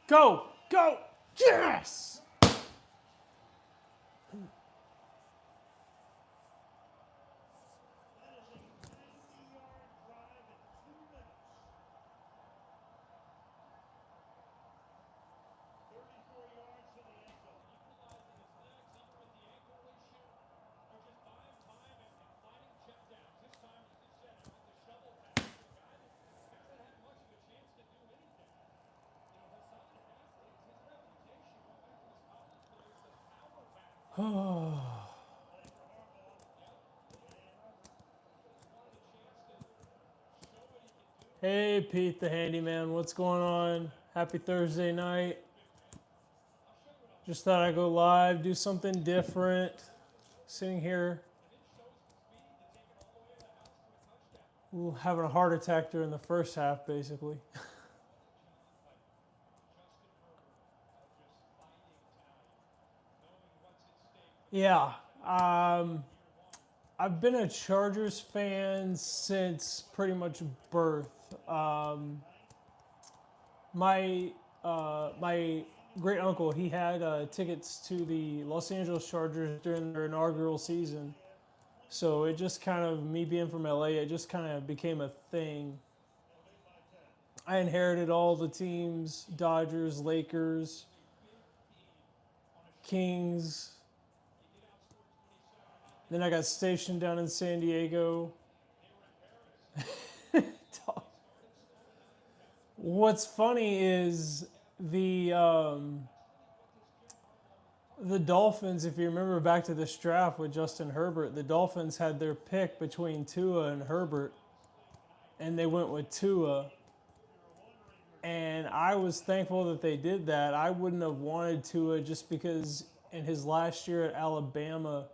Go! Go! Yes! Hey, Pete the handyman, what's going on? Happy Thursday night. Just thought I'd go live, do something different. Sitting here, having a heart attack during the first half, basically. Yeah. I've been a Chargers fan since pretty much birth. My great uncle, he had tickets to the Los Angeles Chargers during their inaugural season. So it just kind of, me being from LA, it just kind of became a thing. I inherited all the teams: Dodgers, Lakers, Kings. Then I got stationed down in San Diego. What's funny is the Dolphins, if you remember back to this draft with Justin Herbert, the Dolphins had their pick between Tua and Herbert, and they went with Tua. And I was thankful that they did that. I wouldn't have wanted Tua just because in his last year at Alabama,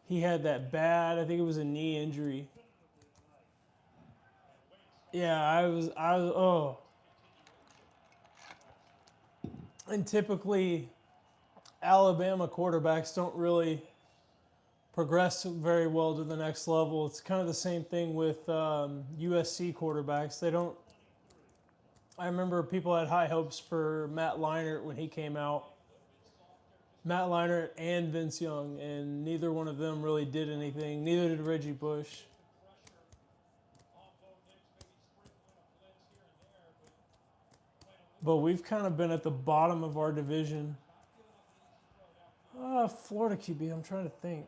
he had that bad, I think it was a knee injury. Yeah, oh. And typically, Alabama quarterbacks don't really progress very well to the next level. It's kind of the same thing with USC quarterbacks. They don't. I remember people had high hopes for Matt Leinart when he came out. Matt Leinart and Vince Young, and neither one of them really did anything. Neither did Reggie Bush. But we've kind of been at the bottom of our division. Florida QB, I'm trying to think.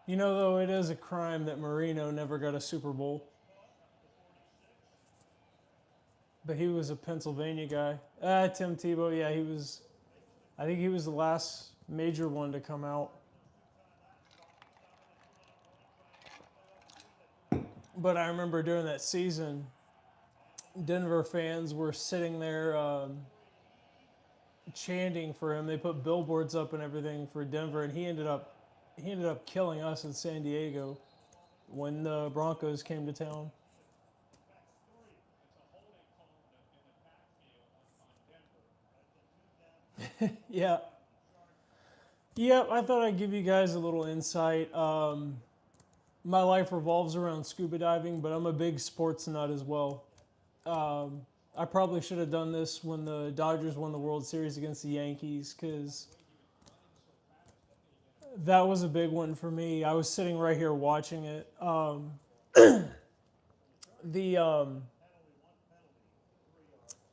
You know, though, it is a crime that Marino never got a Super Bowl. But he was a Pennsylvania guy. Tim Tebow, yeah, he was. I think he was the last major one to come out. But I remember during that season, Denver fans were sitting there chanting for him. They put billboards up and everything for Denver, and he ended up he ended up killing us in San Diego when the Broncos came to town. Yeah. Yep, I thought I'd give you guys a little insight. My life revolves around scuba diving, but I'm a big sports nut as well. Um, I probably should have done this when the Dodgers won the World Series against the Yankees because that was a big one for me. I was sitting right here watching it. The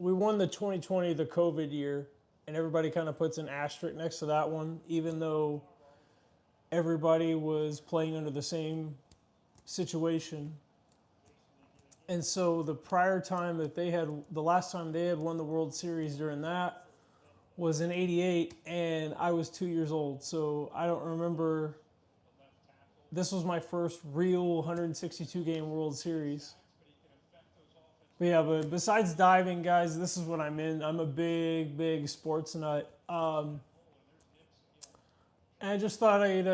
We won the 2020, the COVID year, and everybody kind of puts an asterisk next to that one, even though everybody was playing under the same situation. And so the prior time that they had, the last time they had won the World Series during that was in '88, and I was 2 years old. So I don't remember. This was my first real 162 game World Series. But yeah, but besides diving, guys, this is what I'm in. I'm a big, big sports nut. And I just thought I'd,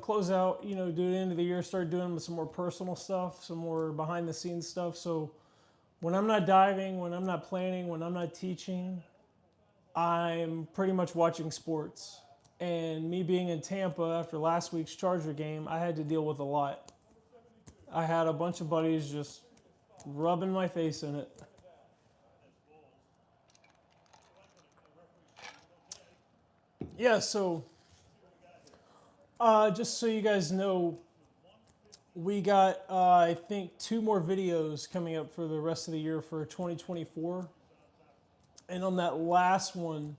close out, do the end of the year, start doing some more personal stuff, some more behind the scenes stuff. So when I'm not diving, when I'm not planning, when I'm not teaching, I'm pretty much watching sports. And me being in Tampa after last week's Charger game, I had to deal with a lot. I had a bunch of buddies just rubbing my face in it. Yeah, so just so you guys know, we got, I think, 2 more videos coming up for the rest of the year for 2024. And on that last one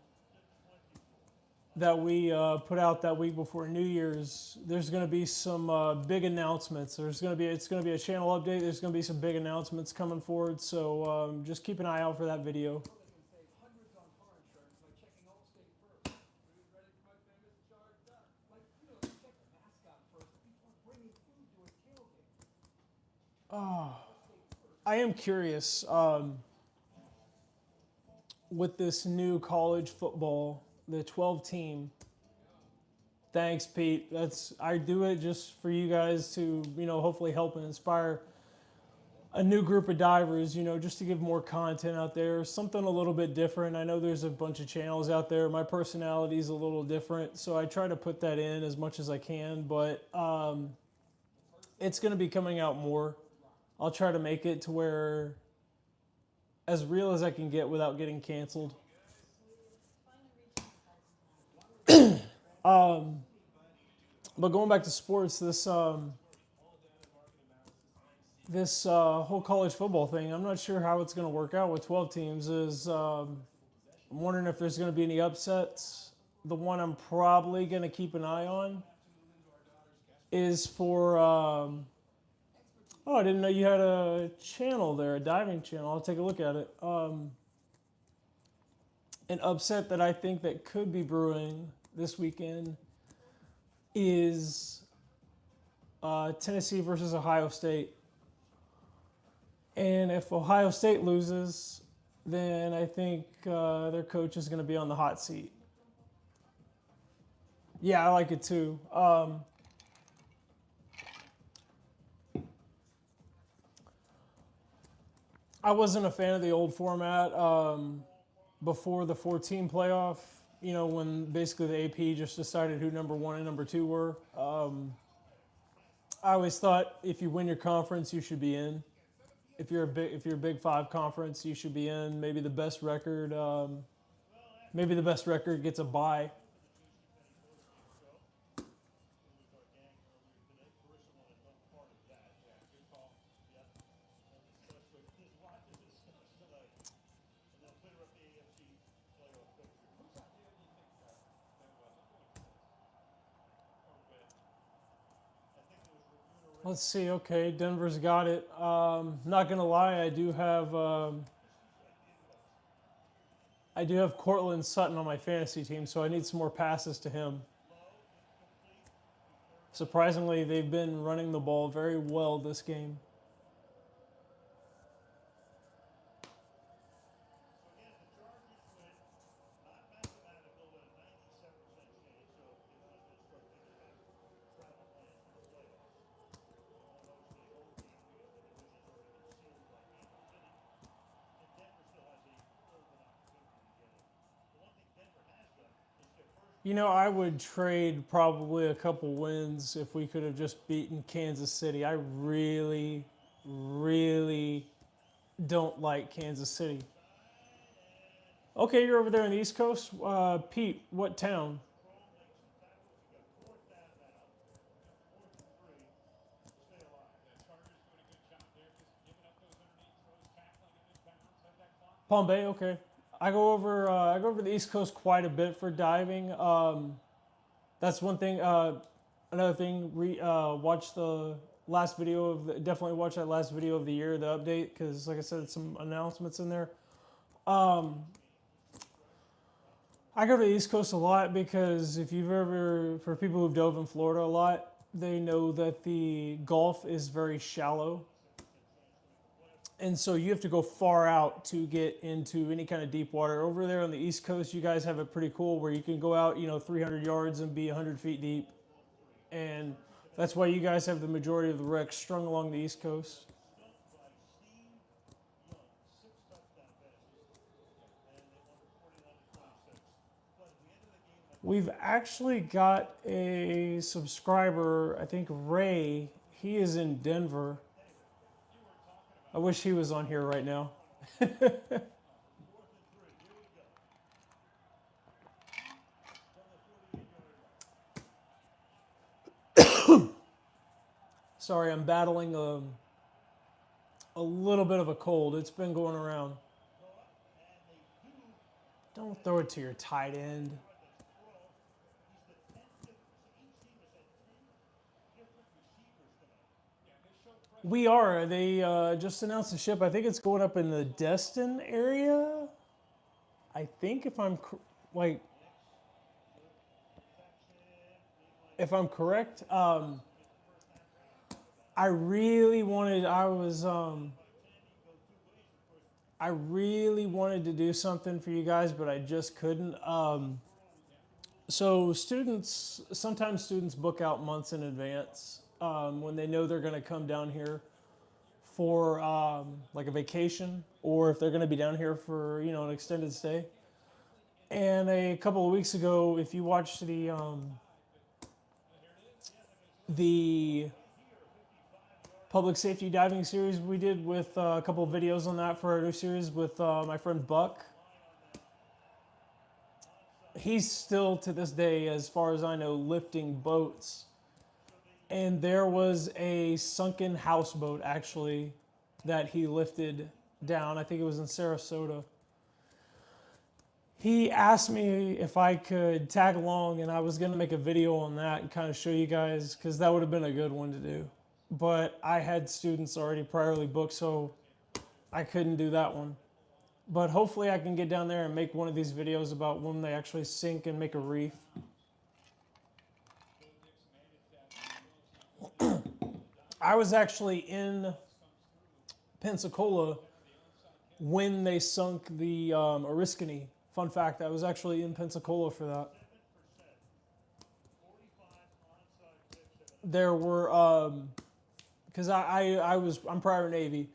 that we put out that week before New Year's, there's going to be some big announcements. It's going to be a channel update. There's going to be some big announcements coming forward. So just keep an eye out for that video. I am curious with this new college football, the 12 team. Thanks, Pete. I do it just for you guys to, hopefully help and inspire a new group of divers, just to give more content out there, something a little bit different. I know there's a bunch of channels out there. My personality is a little different, so I try to put that in as much as I can, but it's going to be coming out more. I'll try to make it to where as real as I can get without getting canceled. But going back to sports, this whole college football thing, I'm not sure how it's going to work out with 12 teams. I'm wondering if there's going to be any upsets. The one I'm probably going to keep an eye on is for. Oh, I didn't know you had a channel there, a diving channel. I'll take a look at it. An upset that I think that could be brewing this weekend is Tennessee versus Ohio State. And if Ohio State loses, then I think their coach is going to be on the hot seat. Yeah, I like it too. I wasn't a fan of the old format before the 14 playoff, when basically the AP just decided who number 1 and number 2 were. I always thought if you win your conference, you should be in. If you're a Big 5 conference, you should be in. Maybe the best record gets a bye. Let's see. Okay, Denver's got it. Not gonna lie, I do have Cortland Sutton on my fantasy team, so I need some more passes to him. Surprisingly, they've been running the ball very well this game. You know, I would trade probably a couple wins if we could have just beaten Kansas City. I really, really don't like Kansas City. Okay, you're over there on the East Coast. Pete, what town? Palm Bay. Okay, I go over. I go over the East Coast quite a bit for diving. That's one thing. Another thing. Watch the last video of. Definitely watch that last video of the year, the update, because like I said, some announcements in there. I go to the East Coast a lot because if you've ever, for people who've dove in Florida a lot, they know that the Gulf is very shallow. And so you have to go far out to get into any kind of deep water. Over there on the East Coast, you guys have it pretty cool where you can go out, 300 yards and be 100 feet deep. And that's why you guys have the majority of the wrecks strung along the East Coast. We've actually got a subscriber, I think Ray. He is in Denver. I wish he was on here right now. Sorry, I'm battling a little bit of a cold. It's been going around. Don't throw it to your tight end. We are. They just announced the ship. I think it's going up in the Destin area. I think like, if I'm correct, I really wanted. I really wanted to do something for you guys, but I just couldn't. So sometimes students book out months in advance when they know they're going to come down here for like a vacation, or if they're going to be down here for an extended stay. And a couple of weeks ago, if you watched the public safety diving series we did with a couple of videos on that for our new series with my friend Buck, he's still to this day, as far as I know, lifting boats. And there was a sunken houseboat actually that he lifted down. I think it was in Sarasota. He asked me if I could tag along, and I was going to make a video on that and kind of show you guys, because that would have been a good one to do. But I had students already priorly booked, so I couldn't do that one. But hopefully I can get down there and make one of these videos about when they actually sink and make a reef. I was actually in Pensacola when they sunk the Oriskany. Fun fact, I was actually in Pensacola for that. There were, because I'm prior Navy,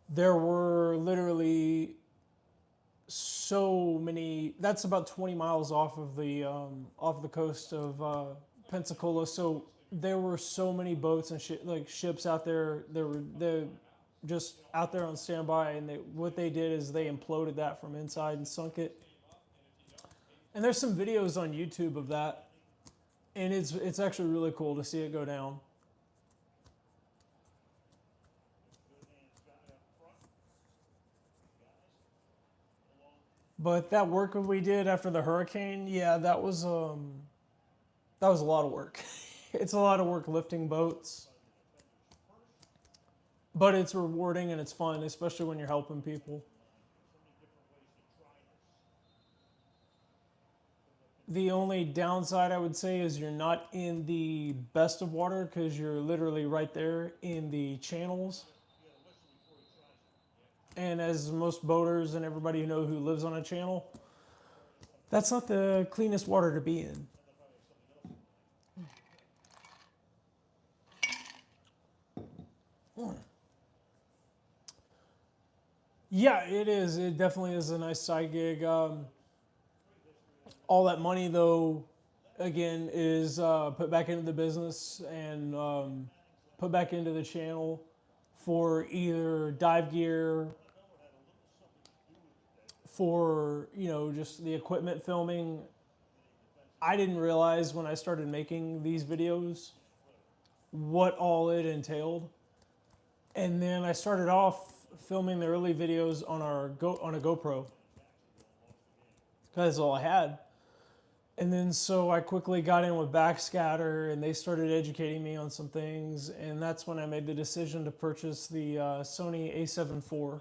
there were literally so many. That's about 20 miles off of the coast of Pensacola. So there were so many boats and ships out there. They're just out there on standby, and what they did is they imploded that from inside and sunk it. And there's some videos on YouTube of that, and it's actually really cool to see it go down. But that work we did after the hurricane, yeah, that was a lot of work. It's a lot of work lifting boats, but it's rewarding and it's fun, especially when you're helping people. The only downside I would say is you're not in the best of water because you're literally right there in the channels. And as most boaters and everybody you know who lives on a channel, that's not the cleanest water to be in. Yeah, it is. It definitely is a nice side gig. All that money, though, again is put back into the business and put back into the channel for either dive gear, for just the equipment filming. I didn't realize when I started making these videos what all it entailed, and then I started off filming the early videos on on a GoPro. That's all I had. And then so I quickly got in with Backscatter, and they started educating me on some things, and that's when I made the decision to purchase the Sony A7 IV.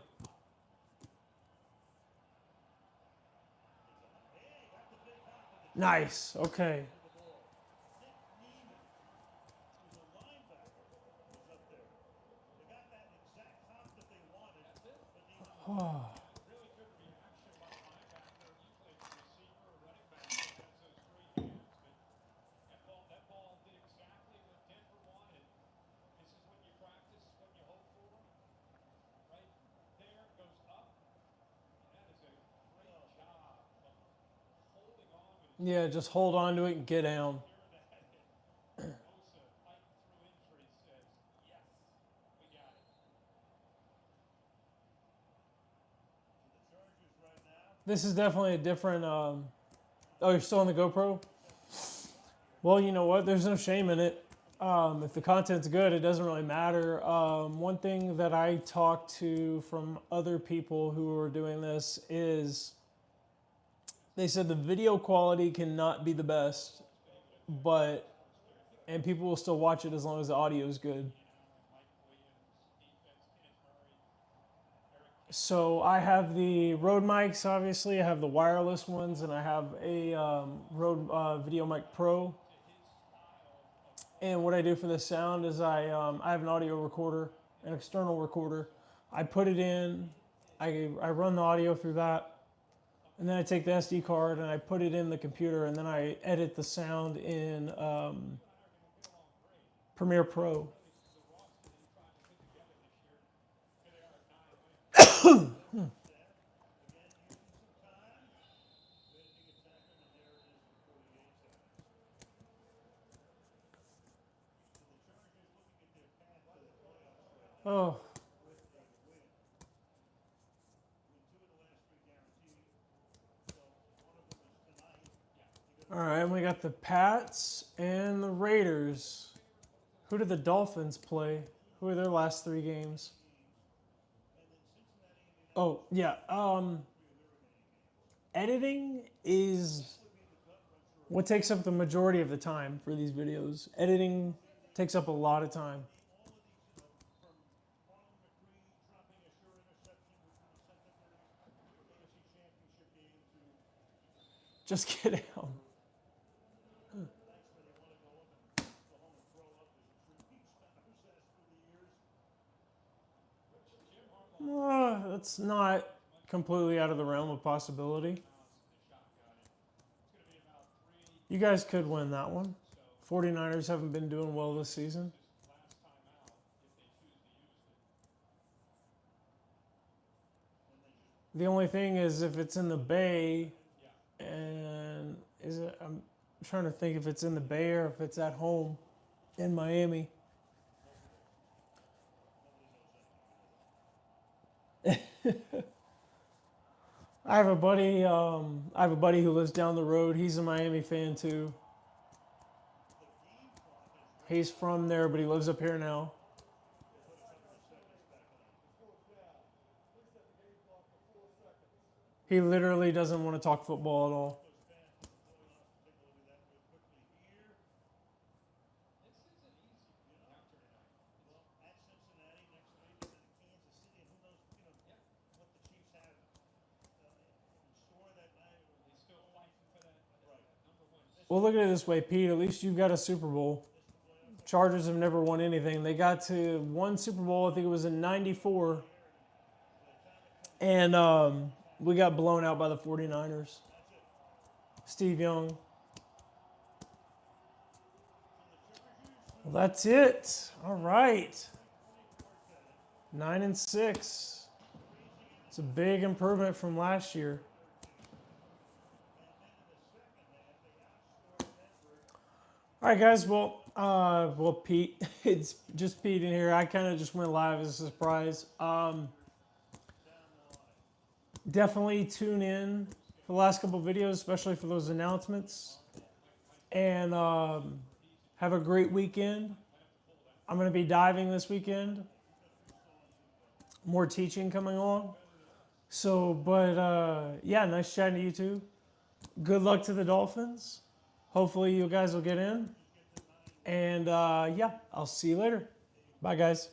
Nice. Okay. Oh. Yeah, just hold on to it and get down. This is definitely a different. Oh, you're still on the GoPro? Well, you know what? There's no shame in it. If the content's good, it doesn't really matter. One thing that I talked to from other people who are doing this is they said the video quality cannot be the best, and people will still watch it as long as the audio is good. So I have the Rode mics, obviously. I have the wireless ones, and I have a Rode Video Mic Pro. And what I do for the sound is I have an audio recorder, an external recorder. I put it in, I run the audio through that, and then I take the SD card and I put it in the computer, and then I edit the sound in Premiere Pro. Oh, all right, and we got the Pats and the Raiders. Who did the Dolphins play? Who are their last 3 games? Oh, yeah. Editing is what takes up the majority of the time for these videos. Editing takes up a lot of time. Just get out. That's not completely out of the realm of possibility. You guys could win that one. 49ers haven't been doing well this season. The only thing is if it's in the Bay, and I'm trying to think if it's in the Bay or if it's at home in Miami. I have a buddy. Who lives down the road. He's a Miami fan too. He's from there, but he lives up here now. He literally doesn't want to talk football at all. Well, look at it this way, Pete. At least you've got a Super Bowl. Chargers have never won anything. They got to one Super Bowl, I think it was in '94. And we got blown out by the 49ers. Steve Young. Well, that's it. All right. 9-6. It's a big improvement from last year. All right, guys. Well, Pete, it's just Pete in here. I kind of just went live as a surprise. Definitely tune in for the last couple of videos, especially for those announcements. And have a great weekend. I'm going to be diving this weekend. More teaching coming along. So, yeah, nice chatting to you too. Good luck to the Dolphins. Hopefully you guys will get in. And yeah, I'll see you later. Bye, guys.